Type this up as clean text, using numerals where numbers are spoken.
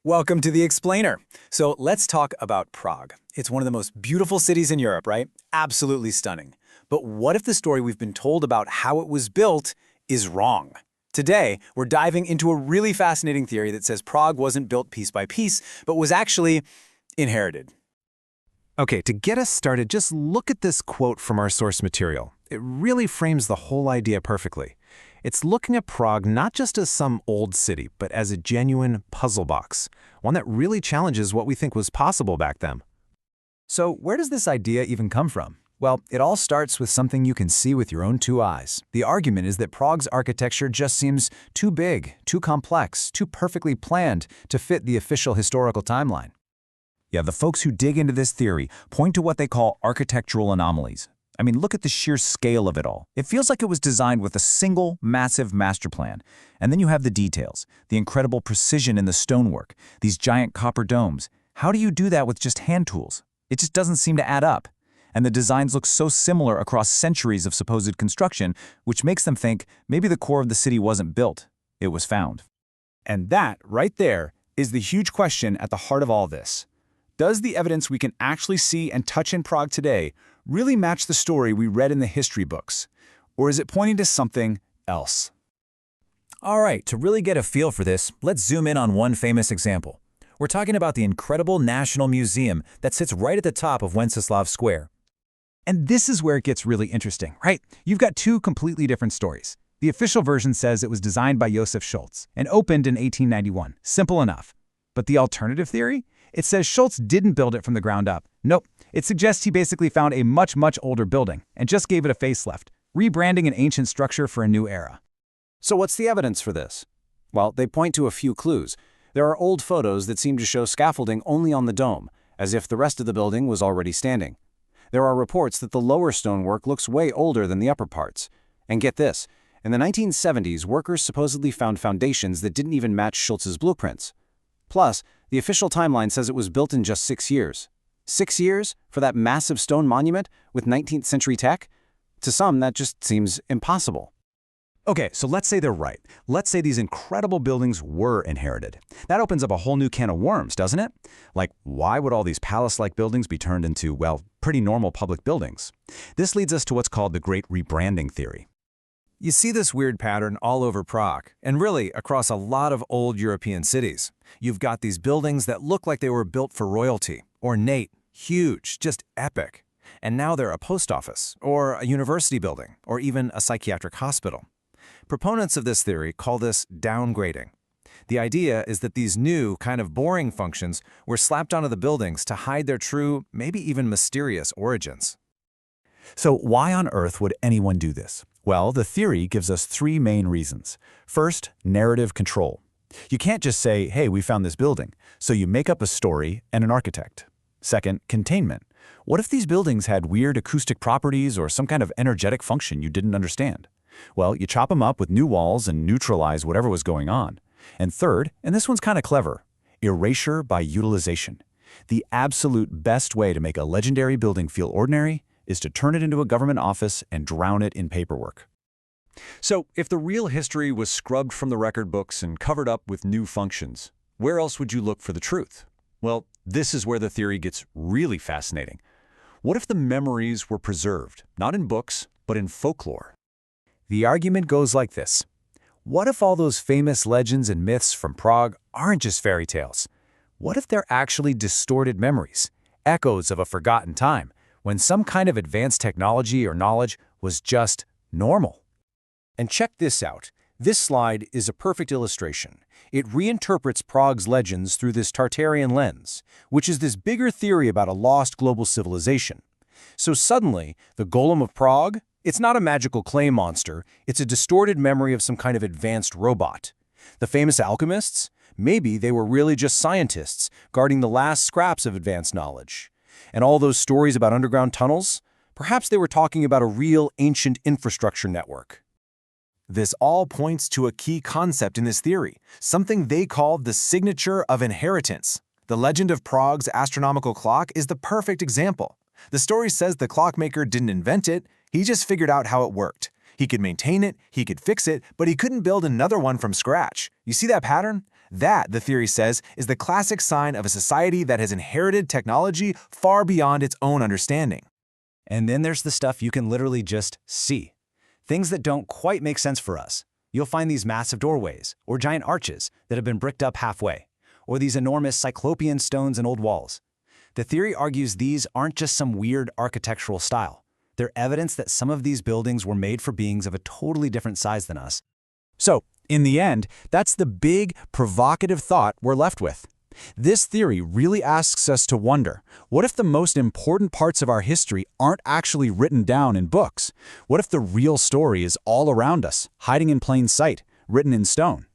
Welcome to The Explainer. So let's talk about Prague. It's one of the most beautiful cities in Europe, right? Absolutely stunning. But what if the story we've been told about how it was built is wrong? Today, we're diving into a really fascinating theory that says Prague wasn't built piece by piece, but was actually inherited. Okay, to get us started, just look at this quote from our source material. It really frames the whole idea perfectly. It's looking at Prague not just as some old city, but as a genuine puzzle box, one that really challenges what we think was possible back then. So where does this idea even come from? Well, it all starts with something you can see with your own two eyes. The argument is that Prague's architecture just seems too big, too complex, too perfectly planned to fit the official historical timeline. Yeah, the folks who dig into this theory point to what they call architectural anomalies. I mean, look at the sheer scale of it all. It feels like it was designed with a single, massive master plan. And then you have the details, the incredible precision in the stonework, these giant copper domes. How do you do that with just hand tools? It just doesn't seem to add up. And the designs look so similar across centuries of supposed construction, which makes them think maybe the core of the city wasn't built, it was found. And that, right there, is the huge question at the heart of all this. Does the evidence we can actually see and touch in Prague today really match the story we read in the history books? Or is it pointing to something else? All right, to really get a feel for this, let's zoom in on one famous example. We're talking about the incredible National Museum that sits right at the top of Wenceslav Square. And this is where it gets really interesting, right? You've got two completely different stories. The official version says it was designed by Josef Schultz and opened in 1891. Simple enough. But the alternative theory? It says Schultz didn't build it from the ground up. Nope. It suggests he basically found a much older building and just gave it a facelift, rebranding an ancient structure for a new era. So what's the evidence for this? Well, they point to a few clues. There are old photos that seem to show scaffolding only on the dome, as if the rest of the building was already standing. There are reports that the lower stonework looks way older than the upper parts. And get this, in the 1970s, workers supposedly found foundations that didn't even match Schultz's blueprints. Plus, the official timeline says it was built in just 6 years. 6 years for that massive stone monument with 19th century tech? To some, that just seems impossible. Okay, so let's say they're right. Let's say these incredible buildings were inherited. That opens up a whole new can of worms, doesn't it? Like, why would all these palace-like buildings be turned into, well, pretty normal public buildings? This leads us to what's called the Great Rebranding Theory. You see this weird pattern all over Prague, and really across a lot of old European cities. You've got these buildings that look like they were built for royalty, ornate, huge, just epic. And now they're a post office, or a university building, or even a psychiatric hospital. Proponents of this theory call this downgrading. The idea is that these new, kind of boring functions were slapped onto the buildings to hide their true, maybe even mysterious origins. So why on earth would anyone do this? Well, the theory gives us three main reasons. First, narrative control. You can't just say, hey, we found this building. So you make up a story and an architect. Second, containment. What if these buildings had weird acoustic properties or some kind of energetic function you didn't understand? Well, you chop them up with new walls and neutralize whatever was going on. And third, and this one's kind of clever, erasure by utilization. The absolute best way to make a legendary building feel ordinary is to turn it into a government office and drown it in paperwork. So, if the real history was scrubbed from the record books and covered up with new functions, where else would you look for the truth? Well, this is where the theory gets really fascinating. What if the memories were preserved, not in books, but in folklore? The argument goes like this. What if all those famous legends and myths from Prague aren't just fairy tales? What if they're actually distorted memories, echoes of a forgotten time, when some kind of advanced technology or knowledge was just normal? And check this out. This slide is a perfect illustration. It reinterprets Prague's legends through this Tartarian lens, which is this bigger theory about a lost global civilization. So suddenly, the Golem of Prague, it's not a magical clay monster, it's a distorted memory of some kind of advanced robot. The famous alchemists? Maybe they were really just scientists guarding the last scraps of advanced knowledge. And all those stories about underground tunnels? Perhaps they were talking about a real ancient infrastructure network. This all points to a key concept in this theory, something they call the signature of inheritance. The legend of Prague's astronomical clock is the perfect example. The story says the clockmaker didn't invent it, he just figured out how it worked. He could maintain it, he could fix it, but he couldn't build another one from scratch. You see that pattern? That, the theory says, is the classic sign of a society that has inherited technology far beyond its own understanding. And then there's the stuff you can literally just see. Things that don't quite make sense for us. You'll find these massive doorways, or giant arches that have been bricked up halfway, or these enormous cyclopean stones in old walls. The theory argues these aren't just some weird architectural style. They're evidence that some of these buildings were made for beings of a totally different size than us. So, in the end, that's the big, provocative thought we're left with. This theory really asks us to wonder, what if the most important parts of our history aren't actually written down in books? What if the real story is all around us, hiding in plain sight, written in stone?